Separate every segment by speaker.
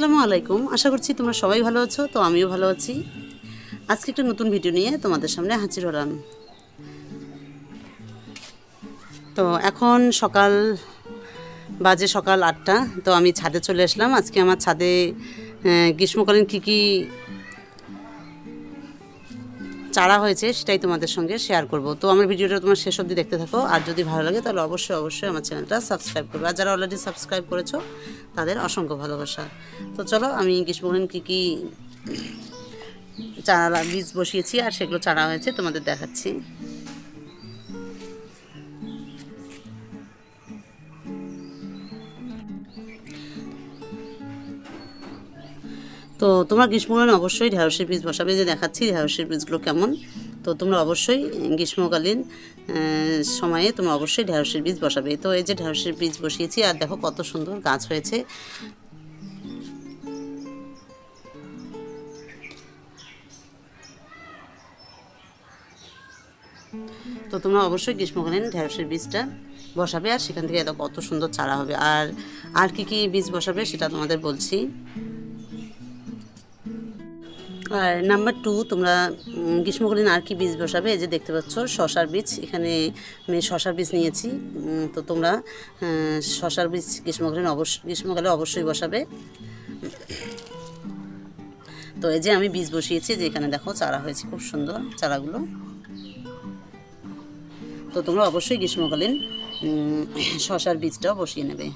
Speaker 1: আসসালামু আলাইকুম। আশা করছি তোমরা সবাই ভালো আছো। তো আমিও ভালো আছি। আজকে একটা নতুন ভিডিও নিয়ে তোমাদের সামনে হাজির হলাম। তো এখন সকাল 8টা। তো আমি ছাদে চলে আসলাম। আজকে আমার ছাদে গ্রীষ্মকালীন কী চারা হয়েছে সেটাই তোমাদের সঙ্গে শেয়ার করব। তো আমার ভিডিওটা তোমার শেষ অবধি দেখতে থাকো। আর যদি ভালো লাগে তাহলে অবশ্যই আমার চ্যানেলটা সাবস্ক্রাইব করবে। আর যারা অলরেডি সাবস্ক্রাইব করেছো তাদের অসংখ্য ভালোবাসা। তো চলো আমি গ্রীষ্মকালীন কী চারা বীজ বসিয়েছি আর সেগুলো চারা হয়েছে তোমাদের দেখাচ্ছি। তো তোমরা গ্রীষ্মকালীন অবশ্যই ঢেঁড়সের বীজ বসাবে। যে দেখাচ্ছি ঢেঁড়সের বীজগুলো কেমন। তো তোমরা অবশ্যই গ্রীষ্মকালীন সময়ে তোমরা অবশ্যই ঢেঁড়সের বীজ বসাবে। তো এই যে ঢেঁড়সের বীজ বসিয়েছি আর দেখো কত সুন্দর গাছ হয়েছে। তো তোমরা অবশ্যই গ্রীষ্মকালীন ঢেঁড়সের বীজটা বসাবে আর সেখান থেকে দেখো কত সুন্দর চারা হবে। আর কি বীজ বসাবে সেটা তোমাদের বলছি। আর নাম্বার 2, তোমরা গ্রীষ্মকালীন আর কি বীজ বসাবে। এই যে দেখতে পাচ্ছ শশার বীজ। এখানে আমি শশার বীজ নিয়েছি। তো তোমরা শশার বীজ গ্রীষ্মকালে অবশ্যই বসাবে। তো এই যে আমি বীজ বসিয়েছি, যে এখানে দেখো চারা হয়েছে খুব সুন্দর চারাগুলো। তো তোমরা অবশ্যই গ্রীষ্মকালীন শশার বীজটাও বসিয়ে নেবে।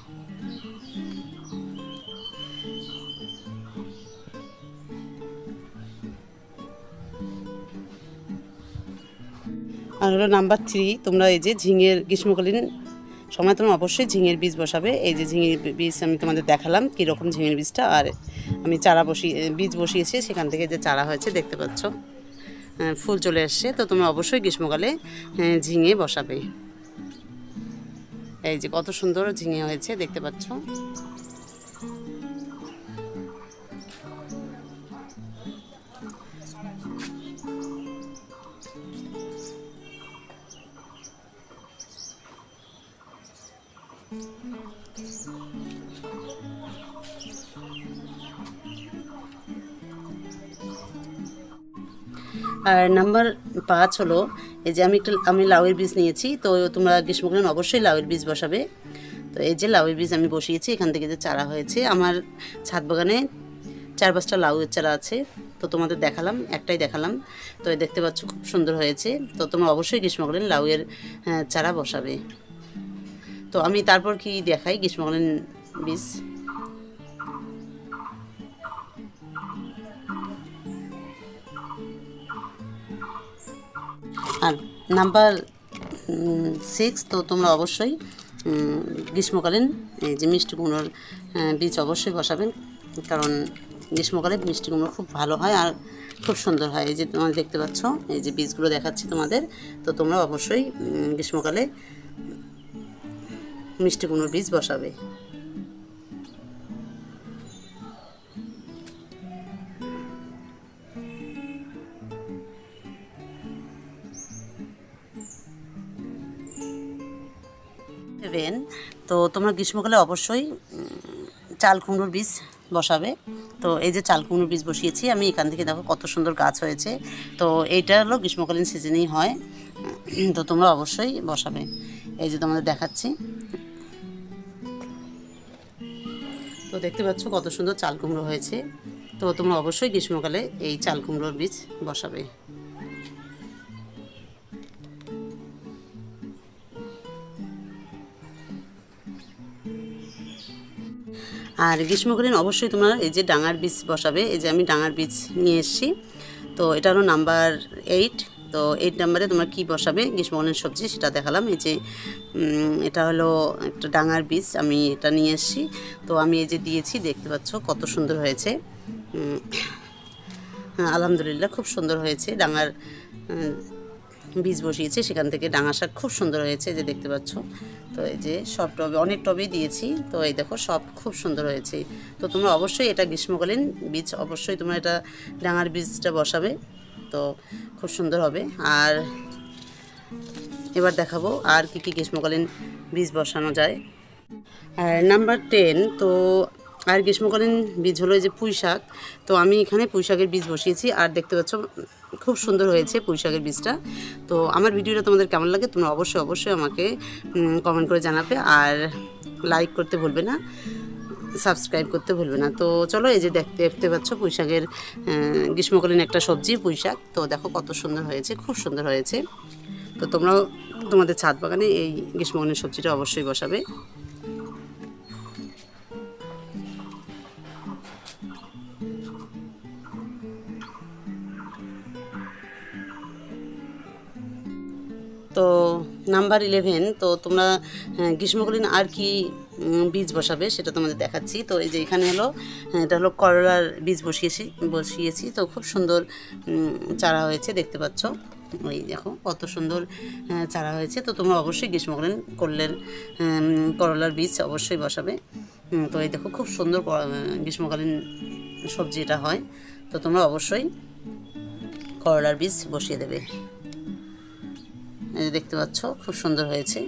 Speaker 1: আর হলো নাম্বার 3, তোমরা এই যে গ্রীষ্মকালীন সময় তোমরা অবশ্যই ঝিঙের বীজ বসাবে। এই যে ঝিঙের বীজ আমি তোমাদের দেখালাম কীরকম ঝিঙের বীজটা। আর আমি বীজ বসিয়েছি, সেখান থেকে যে চারা হয়েছে দেখতে পাচ্ছ, ফুল চলে এসছে। তো তোমরা অবশ্যই গ্রীষ্মকালে ঝিঙে বসাবে। এই যে কত সুন্দর ঝিঙে হয়েছে দেখতে পাচ্ছ। আর নাম্বার 5 হলো এই যে আমি লাউয়ের বীজ নিয়েছি। তো তোমরা গ্রীষ্মকালীন অবশ্যই লাউয়ের বীজ বসাবে। তো এই যে লাউয়ের বীজ আমি বসিয়েছি, এখান থেকে যে চারা হয়েছে। আমার ছাদ বাগানে 4-5টা লাউয়ের চারা আছে। তো তোমাদের একটাই দেখালাম। তো দেখতে পাচ্ছ খুব সুন্দর হয়েছে। তো তোমরা অবশ্যই গ্রীষ্মকালীন লাউয়ের চারা বসাবে। তো আমি তারপর কি দেখাই গ্রীষ্মকালীন বীজ। আর নাম্বার 6, তো তোমরা অবশ্যই গ্রীষ্মকালীন এই যে মিষ্টি কুমড়োর বীজ অবশ্যই বসাবেন। কারণ গ্রীষ্মকালে মিষ্টি কুমড়ো খুব ভালো হয় আর খুব সুন্দর হয়। এই যে তোমরা দেখতে পাচ্ছ, এই যে বীজগুলো দেখাচ্ছি তোমাদের। তো তোমরা অবশ্যই গ্রীষ্মকালে মিষ্টি কুমড়োর বীজ বসাবে। তো তোমরা গ্রীষ্মকালে অবশ্যই চাল কুমড়োর বীজ বসাবে। তো এই যে চাল কুমড়োর বীজ বসিয়েছি আমি, এখান থেকে দেখো কত সুন্দর গাছ হয়েছে। তো এইটা হলো গ্রীষ্মকালীন সিজনেই হয়। তো তোমরা অবশ্যই বসাবে। এই যে তোমাদের দেখাচ্ছি। তো দেখতে পাচ্ছ কত সুন্দর চাল কুমড়ো হয়েছে। তো তোমরা অবশ্যই গ্রীষ্মকালে এই চাল কুমড়োর বীজ বসাবে। আর গ্রীষ্মকালীন অবশ্যই তোমরা এই যে ডাঙার বীজ বসাবে। এই যে আমি ডাঙার বীজ নিয়ে এসেছি। তো এটা হলো নাম্বার 8। তো 8 নাম্বারে তোমরা কী বসাবে গ্রীষ্মকালীন সবজি সেটা দেখালাম। এই যে এটা হলো একটা ডাঙার বীজ, আমি এটা নিয়ে এসেছি। তো আমি এই যে দিয়েছি, দেখতে পাচ্ছ কত সুন্দর হয়েছে। আলহামদুলিল্লাহ খুব সুন্দর হয়েছে। ডাঙার বীজ বসিয়েছি, সেখান থেকে ডাঙা শাক খুব সুন্দর হয়েছে, যে দেখতে পাচ্ছ। তো এই যে সব অনেক টবেই দিয়েছি। তো এই দেখো সব খুব সুন্দর হয়েছে। তো তোমরা অবশ্যই এটা গ্রীষ্মকালীন বীজ অবশ্যই তোমরা এটা ডাঙার বীজটা বসাবে। তো খুব সুন্দর হবে। আর এবার দেখাবো আর কি গ্রীষ্মকালীন বীজ বসানো যায়। আর নাম্বার 10, তো আর গ্রীষ্মকালীন বীজ হলো এই যে পুঁই শাক। তো আমি এখানে পুঁই শাকের বীজ বসিয়েছি, আর দেখতে পাচ্ছ খুব সুন্দর হয়েছে পুঁই শাকের বীজটা। তো আমার ভিডিওটা তোমাদের কেমন লাগে তোমরা অবশ্যই আমাকে কমেন্ট করে জানাবে, আর লাইক করতে ভুলবে না, সাবস্ক্রাইব করতে ভুলবে না। তো চলো, এই যে দেখতে পাচ্ছ পুঁই শাকের গ্রীষ্মকালীন একটা সবজি পুঁই শাক। তো দেখো কত সুন্দর হয়েছে, খুব সুন্দর হয়েছে। তো তোমরাও তোমাদের ছাদ বাগানে এই গ্রীষ্মকালীন সবজিটা অবশ্যই বসাবে। তো নাম্বার 11, তো তোমরা গ্রীষ্মকালীন আর কি বীজ বসাবে সেটা তোমাদের দেখাচ্ছি। তো এই যে এখানে হলো, এটা হলো করলার বীজ বসিয়েছি। তো খুব সুন্দর চারা হয়েছে, দেখতে পাচ্ছ। এই দেখো কত সুন্দর চারা হয়েছে। তো তোমরা অবশ্যই গ্রীষ্মকালীন করলার বীজ অবশ্যই বসাবে। তো এই দেখো খুব সুন্দর গ্রীষ্মকালীন সবজি এটা হয়। তো তোমরা অবশ্যই করলার বীজ বসিয়ে দেবে। এই যে দেখতে পাচ্ছ খুব সুন্দর হয়েছে।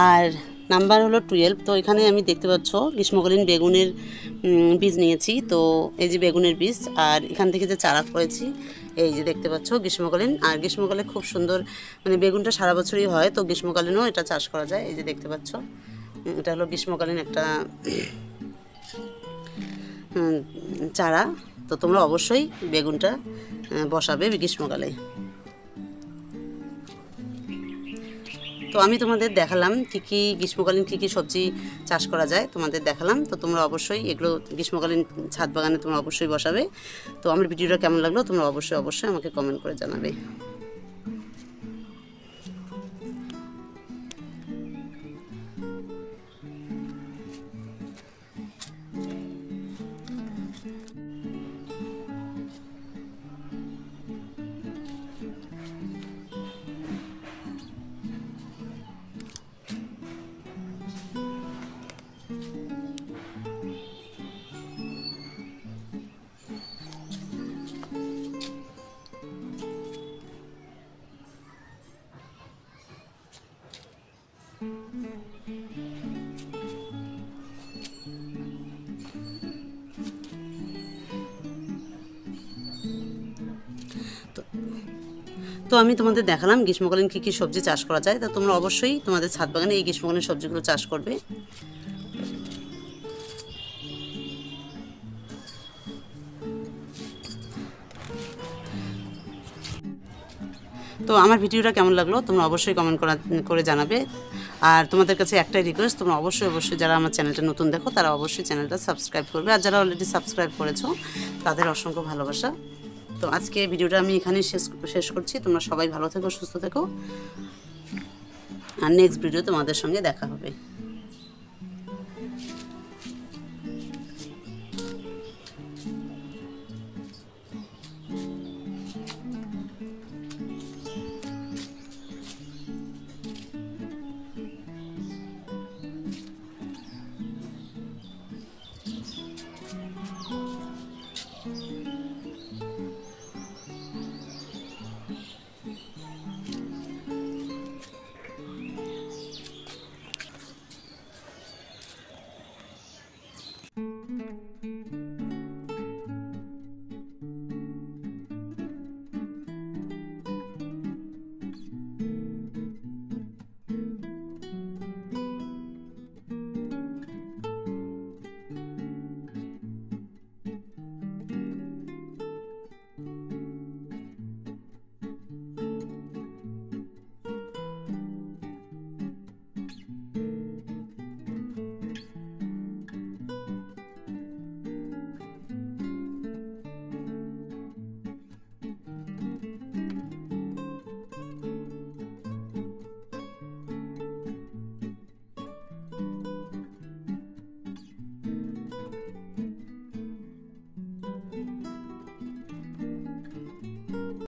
Speaker 1: আর নাম্বার হলো 12। তো এখানে আমি দেখতে পাচ্ছ গ্রীষ্মকালীন বেগুনের বীজ নিয়েছি। তো এই যে বেগুনের বীজ, আর এখান থেকে যে চারা করেছি এই যে দেখতে পাচ্ছ গ্রীষ্মকালীন। আর গ্রীষ্মকালে খুব সুন্দর, মানে বেগুনটা সারা বছরই হয়, তো গ্রীষ্মকালীনও এটা চাষ করা যায়। এই যে দেখতে পাচ্ছ এটা হলো গ্রীষ্মকালীন একটা চারা। তো তোমরা অবশ্যই বেগুনটা বসাবে গ্রীষ্মকালে। তো আমি তোমাদের দেখালাম কী গ্রীষ্মকালীন কী সবজি চাষ করা যায়, তোমাদের দেখালাম। তো তোমরা অবশ্যই এগুলো গ্রীষ্মকালীন ছাদ বাগানে তোমরা অবশ্যই বসাবে। তো আমার ভিডিওটা কেমন লাগলো তোমরা অবশ্যই আমাকে কমেন্ট করে জানাবে। তো আমি তোমাদের দেখালাম গ্রীষ্মকালীন কী সবজি চাষ করা যায়। তা তোমরা অবশ্যই তোমাদের ছাদ বাগানে এই গ্রীষ্মকালীন সবজিগুলো চাষ করবে। তো আমার ভিডিওটা কেমন লাগলো তোমরা অবশ্যই কমেন্ট করে জানাবে। আর তোমাদের কাছে একটাই রিকোয়েস্ট, তোমরা অবশ্যই যারা আমার চ্যানেলটা নতুন দেখো তারা অবশ্যই চ্যানেলটা সাবস্ক্রাইব করবে, আর যারা অলরেডি সাবস্ক্রাইব করেছো তাদের অসংখ্য ভালোবাসা। তো আজকে ভিডিওটা আমি এখানেই শেষ করছি। তোমরা সবাই ভালো থেকো, সুস্থ থেকো, আর নেক্সট ভিডিও তোমাদের সঙ্গে দেখা হবে।